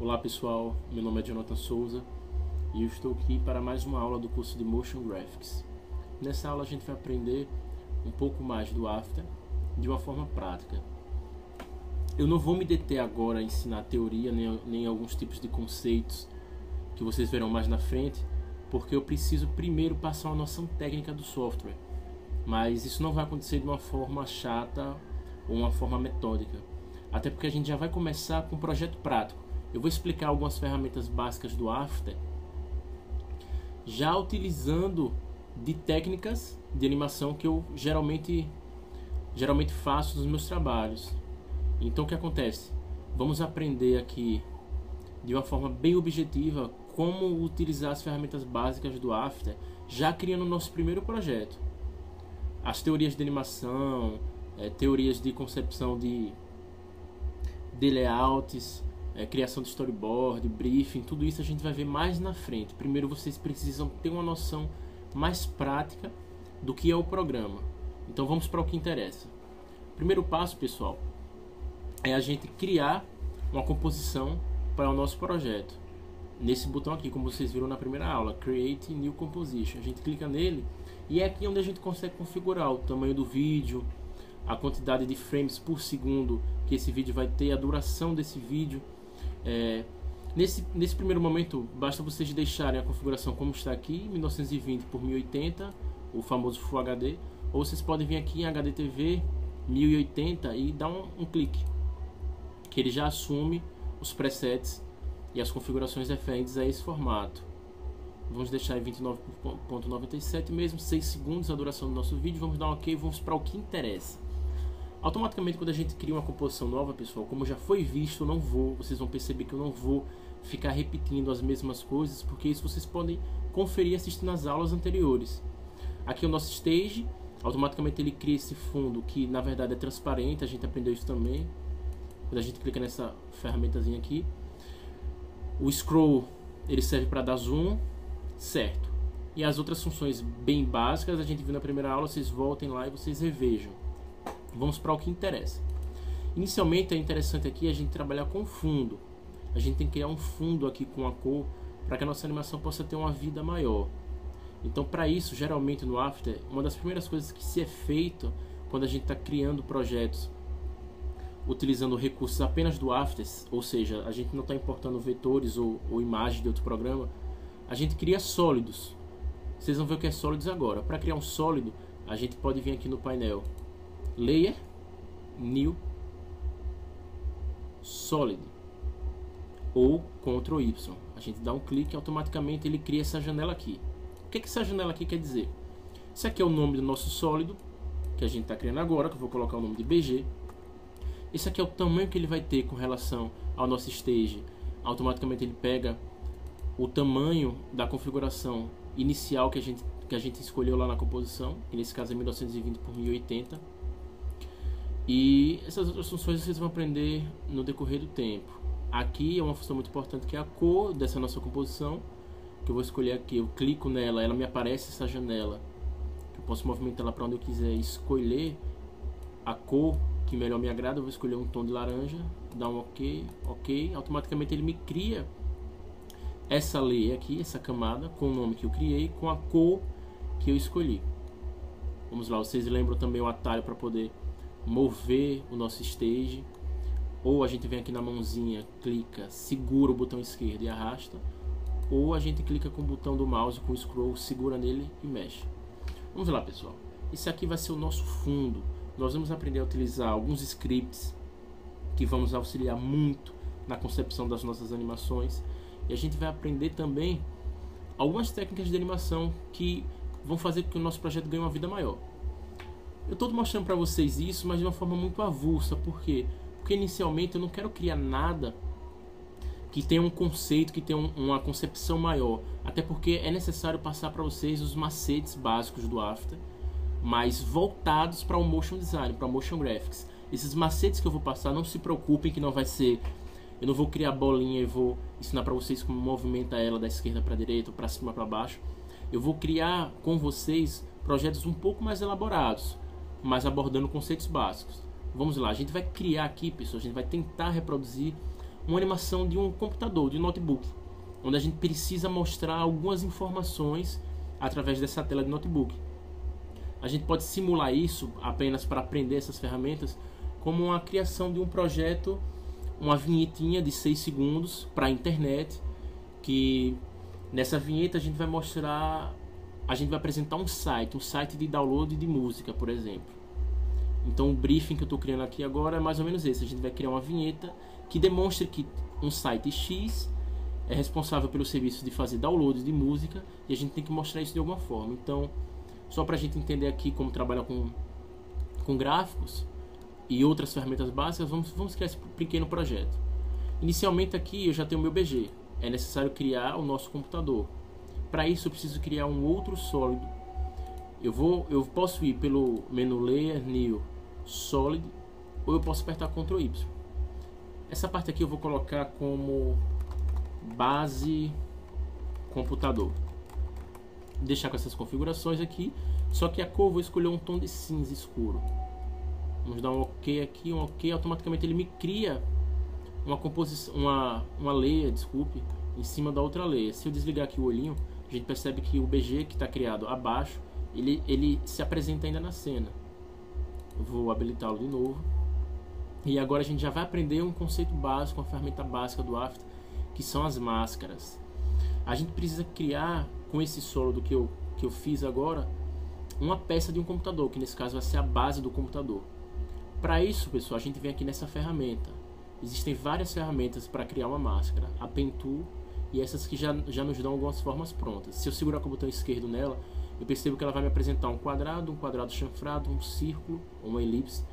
Olá pessoal, meu nome é Jonathan Souza e eu estou aqui para mais uma aula do curso de Motion Graphics. Nessa aula a gente vai aprender um pouco mais do After de uma forma prática. Eu não vou me deter agora a ensinar a teoria nem alguns tipos de conceitos que vocês verão mais na frente, porque eu preciso primeiro passar uma noção técnica do software. Mas isso não vai acontecer de uma forma chata ou uma forma metódica, até porque a gente já vai começar com um projeto prático. Eu vou explicar algumas ferramentas básicas do After, já utilizando de técnicas de animação que eu geralmente faço nos meus trabalhos. Então o que acontece? Vamos aprender aqui de uma forma bem objetiva como utilizar as ferramentas básicas do After, já criando o nosso primeiro projeto. As teorias de animação, teorias de concepção de layouts, criação de storyboard, briefing, tudo isso a gente vai ver mais na frente. Primeiro vocês precisam ter uma noção mais prática do que é o programa. Então vamos para o que interessa. Primeiro passo, pessoal, é a gente criar uma composição para o nosso projeto. Nesse botão aqui, como vocês viram na primeira aula, Create New Composition. A gente clica nele e é aqui onde a gente consegue configurar o tamanho do vídeo, a quantidade de frames por segundo que esse vídeo vai ter, a duração desse vídeo. Nesse primeiro momento, basta vocês deixarem a configuração como está aqui, 1920 por 1080, o famoso Full HD, ou vocês podem vir aqui em HDTV 1080 e dar um clique, que ele já assume os presets e as configurações referentes a esse formato. Vamos deixar em 29.97 mesmo, 6 segundos a duração do nosso vídeo. Vamos dar um ok, vamos para o que interessa. Automaticamente, quando a gente cria uma composição nova, pessoal, como já foi visto, vocês vão perceber que eu não vou ficar repetindo as mesmas coisas, porque isso vocês podem conferir assistindo as aulas anteriores. Aqui é o nosso stage, automaticamente ele cria esse fundo que na verdade é transparente, a gente aprendeu isso também quando a gente clica nessa ferramentazinha aqui. O scroll, ele serve para dar zoom, certo? E as outras funções bem básicas a gente viu na primeira aula, vocês voltem lá e vocês revejam. Vamos para o que interessa. Inicialmente é interessante aqui a gente trabalhar com fundo. A gente tem que criar um fundo aqui com a cor para que a nossa animação possa ter uma vida maior. Então, para isso, geralmente no After, uma das primeiras coisas que se é feito quando a gente está criando projetos utilizando recursos apenas do After, ou seja, a gente não está importando vetores ou imagens de outro programa, a gente cria sólidos. Vocês vão ver o que é sólidos agora. Para criar um sólido, a gente pode vir aqui no painel Layer, New, Solid ou Ctrl Y. A gente dá um clique e automaticamente ele cria essa janela aqui. O que essa janela aqui quer dizer? Isso aqui é o nome do nosso sólido que a gente está criando agora, que eu vou colocar o nome de BG. Esse aqui é o tamanho que ele vai ter com relação ao nosso stage. Automaticamente ele pega o tamanho da configuração inicial que a gente escolheu lá na composição, que nesse caso é 1920 por 1080. E essas outras funções vocês vão aprender no decorrer do tempo. Aqui é uma função muito importante, que é a cor dessa nossa composição, que eu vou escolher aqui. Eu clico nela, ela me aparece essa janela, que eu posso movimentar ela para onde eu quiser, escolher a cor que melhor me agrada. Eu vou escolher um tom de laranja, dar um ok, automaticamente ele me cria essa layer aqui, essa camada, com o nome que eu criei, com a cor que eu escolhi. Vamos lá, vocês lembram também o atalho para poder mover o nosso stage, ou a gente vem aqui na mãozinha, clica, segura o botão esquerdo e arrasta, ou a gente clica com o botão do mouse com o scroll, segura nele e mexe. Vamos lá, pessoal, esse aqui vai ser o nosso fundo. Nós vamos aprender a utilizar alguns scripts que vão nos auxiliar muito na concepção das nossas animações, e a gente vai aprender também algumas técnicas de animação que vão fazer com que o nosso projeto ganhe uma vida maior. Eu estou mostrando para vocês isso, mas de uma forma muito avulsa. Por quê? Porque inicialmente eu não quero criar nada que tenha um conceito, que tenha uma concepção maior. Até porque é necessário passar para vocês os macetes básicos do After, mas voltados para o Motion Design, para o Motion Graphics. Esses macetes que eu vou passar, não se preocupem que não vai ser... Eu não vou criar bolinha e vou ensinar para vocês como movimenta ela da esquerda para a direita ou para cima para baixo. Eu vou criar com vocês projetos um pouco mais elaborados, mas abordando conceitos básicos. Vamos lá, a gente vai criar aqui, pessoal, a gente vai tentar reproduzir uma animação de um computador, de um notebook, onde a gente precisa mostrar algumas informações através dessa tela de notebook. A gente pode simular isso apenas para aprender essas ferramentas como uma criação de um projeto, uma vinhetinha de 6 segundos para a internet, que nessa vinheta a gente vai mostrar, a gente vai apresentar um site de download de música, por exemplo. Então o briefing que eu estou criando aqui agora é mais ou menos esse. A gente vai criar uma vinheta que demonstre que um site X é responsável pelo serviço de fazer download de música e a gente tem que mostrar isso de alguma forma. Então, só para a gente entender aqui como trabalhar com gráficos e outras ferramentas básicas, vamos criar esse pequeno projeto. Inicialmente aqui eu já tenho o meu BG. É necessário criar o nosso computador. Para isso eu preciso criar um outro sólido. Eu posso ir pelo menu Layer, New, Solid, ou eu posso apertar Ctrl Y. Essa parte aqui eu vou colocar como base computador. Deixar com essas configurações aqui, só que a cor eu vou escolher um tom de cinza escuro. Vamos dar um OK aqui, um OK, automaticamente ele me cria uma composição, uma layer, desculpe, em cima da outra layer. Se eu desligar aqui o olhinho, a gente percebe que o BG que está criado abaixo, ele se apresenta ainda na cena. Eu vou habilitá-lo de novo. E agora a gente já vai aprender um conceito básico, uma ferramenta básica do After, que são as máscaras. A gente precisa criar, com esse sólido que eu fiz agora, uma peça de um computador, que nesse caso vai ser a base do computador. Para isso, pessoal, a gente vem aqui nessa ferramenta. Existem várias ferramentas para criar uma máscara. A Pen Tool e essas que já nos dão algumas formas prontas. Se eu segurar com o botão esquerdo nela, eu percebo que ela vai me apresentar um quadrado chanfrado, um círculo, uma elipse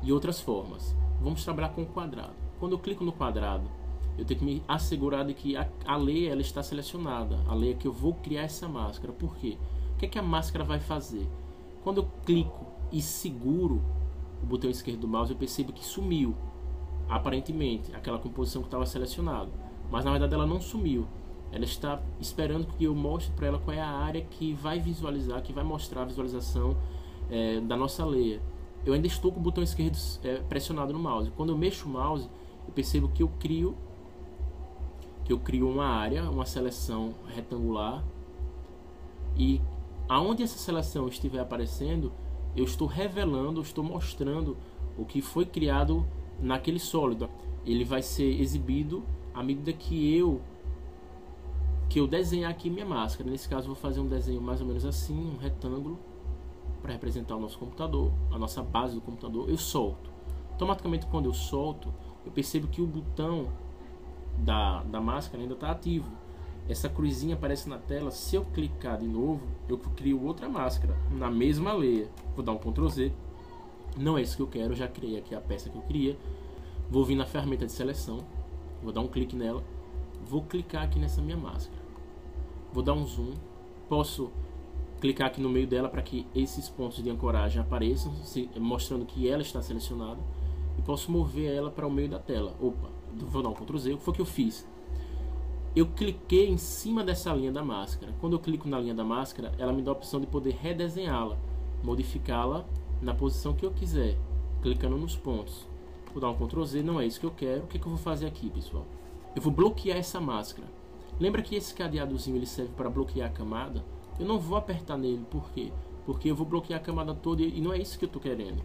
e outras formas. Vamos trabalhar com o quadrado. Quando eu clico no quadrado, eu tenho que me assegurar de que a layer ela está selecionada. A layer que eu vou criar essa máscara. Por quê? O que é que a máscara vai fazer? Quando eu clico e seguro o botão esquerdo do mouse, eu percebo que sumiu, aparentemente, aquela composição que estava selecionada. Mas na verdade ela não sumiu. Ela está esperando que eu mostre para ela qual é a área que vai visualizar, que vai mostrar a visualização da nossa layer. Eu ainda estou com o botão esquerdo pressionado no mouse. Quando eu mexo o mouse, eu percebo que eu crio uma área, uma seleção retangular, e aonde essa seleção estiver aparecendo, eu estou revelando, estou mostrando o que foi criado naquele sólido. Ele vai ser exibido à medida que eu desenhar aqui minha máscara. Nesse caso eu vou fazer um desenho mais ou menos assim, um retângulo, para representar o nosso computador, a nossa base do computador. Eu solto. Automaticamente quando eu solto, eu percebo que o botão da máscara ainda está ativo. Essa cruzinha aparece na tela. Se eu clicar de novo, eu crio outra máscara na mesma layer. Vou dar um Ctrl Z. Não é isso que eu quero, eu já criei aqui a peça que eu queria. Vou vir na ferramenta de seleção, vou dar um clique nela, vou clicar aqui nessa minha máscara, vou dar um zoom, posso clicar aqui no meio dela para que esses pontos de ancoragem apareçam, mostrando que ela está selecionada, e posso mover ela para o meio da tela. Opa, vou dar um Ctrl Z. O que foi que eu fiz? Eu cliquei em cima dessa linha da máscara. Quando eu clico na linha da máscara, ela me dá a opção de poder redesenhá-la, modificá-la na posição que eu quiser, clicando nos pontos. Vou dar um Ctrl Z, não é isso que eu quero. O que eu vou fazer aqui, pessoal? Eu vou bloquear essa máscara. Lembra que esse cadeadozinho ele serve para bloquear a camada? Eu não vou apertar nele, por quê? Porque eu vou bloquear a camada toda e não é isso que eu estou querendo.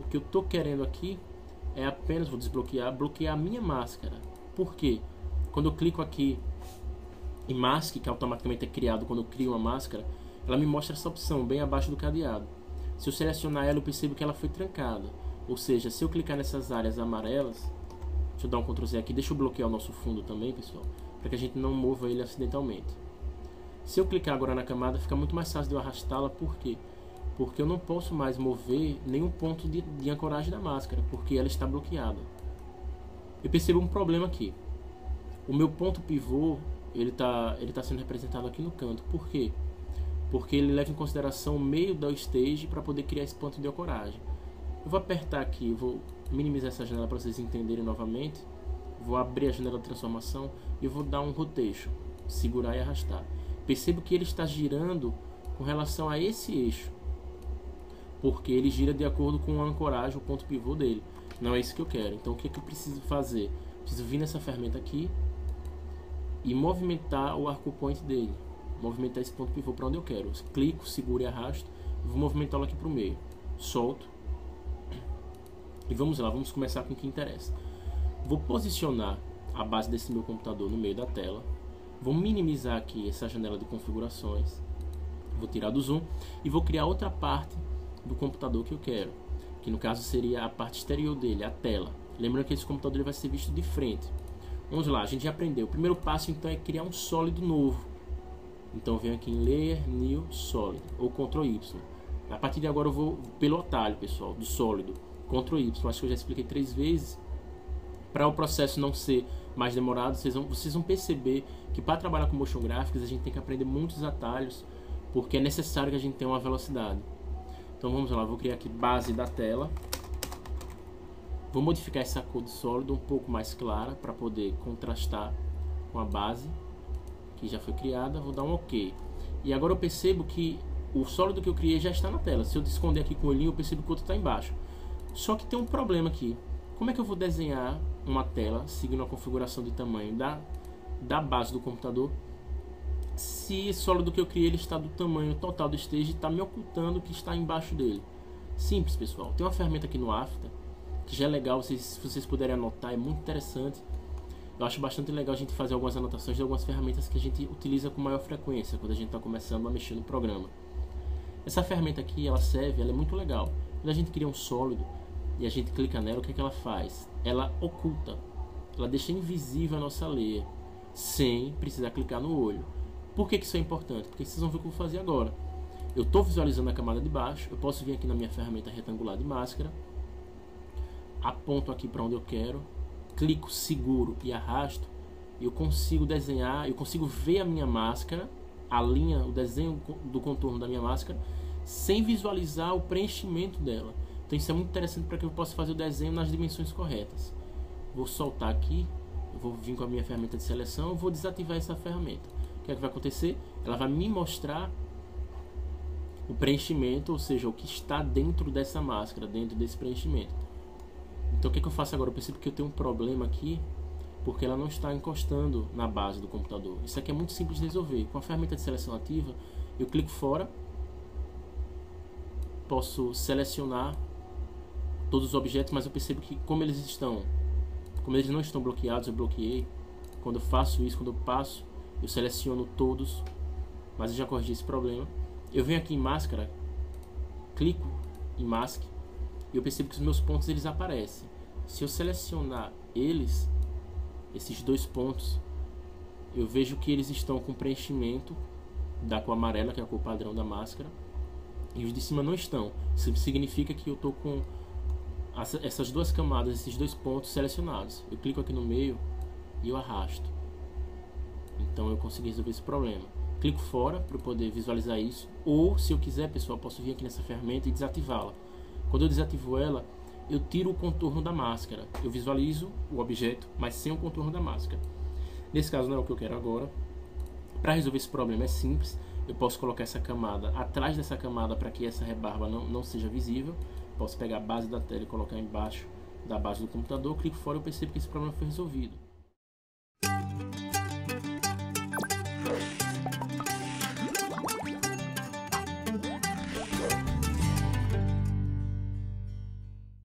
O que eu estou querendo aqui é apenas, vou desbloquear, bloquear a minha máscara. Por quê? Quando eu clico aqui em Mask, que automaticamente é criado quando eu crio uma máscara, ela me mostra essa opção bem abaixo do cadeado. Se eu selecionar ela, eu percebo que ela foi trancada. Ou seja, se eu clicar nessas áreas amarelas, deixa eu dar um Ctrl Z aqui, deixa eu bloquear o nosso fundo também, pessoal, para que a gente não mova ele acidentalmente. Se eu clicar agora na camada, fica muito mais fácil de eu arrastá-la. Por quê? Porque eu não posso mais mover nenhum ponto de ancoragem da máscara, porque ela está bloqueada. Eu percebo um problema aqui. O meu ponto pivô, ele tá sendo representado aqui no canto. Por quê? Porque ele leva em consideração o meio da stage para poder criar esse ponto de ancoragem. Eu vou apertar aqui, vou minimizar essa janela para vocês entenderem novamente. Vou abrir a janela de transformação e vou dar um rotation, segurar e arrastar. Percebo que ele está girando com relação a esse eixo, porque ele gira de acordo com a ancoragem, o ponto pivô dele. Não é isso que eu quero. Então o que é que eu preciso fazer? Preciso vir nessa ferramenta aqui e movimentar o arco point dele. Movimentar esse ponto pivô para onde eu quero. Clico, seguro e arrasto. Vou movimentá-lo aqui para o meio. Solto. E vamos lá, vamos começar com o que interessa. Vou posicionar a base desse meu computador no meio da tela. Vou minimizar aqui essa janela de configurações. Vou tirar do zoom e vou criar outra parte do computador que eu quero. Que no caso seria a parte exterior dele, a tela. Lembrando que esse computador ele vai ser visto de frente. Vamos lá, a gente já aprendeu. O primeiro passo então é criar um sólido novo. Então eu venho aqui em Layer, New, Solid, ou Ctrl Y. A partir de agora eu vou pelo atalho, pessoal, do sólido. Ctrl Y, acho que eu já expliquei 3 vezes. Para o processo não ser mais demorado, vocês vão perceber que para trabalhar com motion graphics a gente tem que aprender muitos atalhos, porque é necessário que a gente tenha uma velocidade. Então vamos lá, vou criar aqui base da tela. Vou modificar essa cor do sólido um pouco mais clara para poder contrastar com a base que já foi criada. Vou dar um OK. E agora eu percebo que o sólido que eu criei já está na tela. Se eu esconder aqui com o olhinho, eu percebo que o outro está embaixo. Só que tem um problema aqui. Como é que eu vou desenhar uma tela seguindo a configuração de tamanho da base do computador se o sólido que eu criei ele está do tamanho total do stage e está me ocultando o que está embaixo dele? Simples, pessoal. Tem uma ferramenta aqui no After que já é legal, se vocês puderem anotar, é muito interessante. Eu acho bastante legal a gente fazer algumas anotações de algumas ferramentas que a gente utiliza com maior frequência quando a gente está começando a mexer no programa. Essa ferramenta aqui, ela é muito legal. Quando a gente cria um sólido e a gente clica nela, o que é que ela faz? Ela oculta, ela deixa invisível a nossa layer, sem precisar clicar no olho. Por que isso é importante? Porque vocês vão ver o que eu vou fazer agora. Eu estou visualizando a camada de baixo, eu posso vir aqui na minha ferramenta retangular de máscara, aponto aqui para onde eu quero, clico, seguro e arrasto, e eu consigo desenhar, eu consigo ver a minha máscara, a linha, o desenho do contorno da minha máscara, sem visualizar o preenchimento dela. Então isso é muito interessante para que eu possa fazer o desenho nas dimensões corretas. Vou soltar aqui, eu vou vir com a minha ferramenta de seleção, vou desativar essa ferramenta. O que é que vai acontecer? Ela vai me mostrar o preenchimento, ou seja, o que está dentro dessa máscara, dentro desse preenchimento. Então o que é que eu faço agora? Eu percebo que eu tenho um problema aqui, porque ela não está encostando na base do computador. Isso aqui é muito simples de resolver. Com a ferramenta de seleção ativa, eu clico fora, posso selecionar todos os objetos, mas eu percebo que como eles não estão bloqueados, eu bloqueei. Quando eu faço isso, quando eu passo, eu seleciono todos, mas eu já corrigi esse problema. Eu venho aqui em máscara, clico em mask, e eu percebo que os meus pontos eles aparecem. Se eu selecionar eles, esses 2 pontos, eu vejo que eles estão com preenchimento da cor amarela, que é a cor padrão da máscara, e os de cima não estão. Isso significa que eu estou com essas 2 camadas, esses 2 pontos selecionados. Eu clico aqui no meio e eu arrasto. Então eu consegui resolver esse problema. Clico fora para eu poder visualizar isso. Ou, se eu quiser, pessoal, posso vir aqui nessa ferramenta e desativá-la. Quando eu desativo ela, eu tiro o contorno da máscara. Eu visualizo o objeto, mas sem o contorno da máscara. Nesse caso não é o que eu quero agora. Para resolver esse problema é simples. Eu posso colocar essa camada atrás dessa camada para que essa rebarba não seja visível. Posso pegar a base da tela e colocar embaixo da base do computador. Clico fora e eu percebo que esse problema foi resolvido.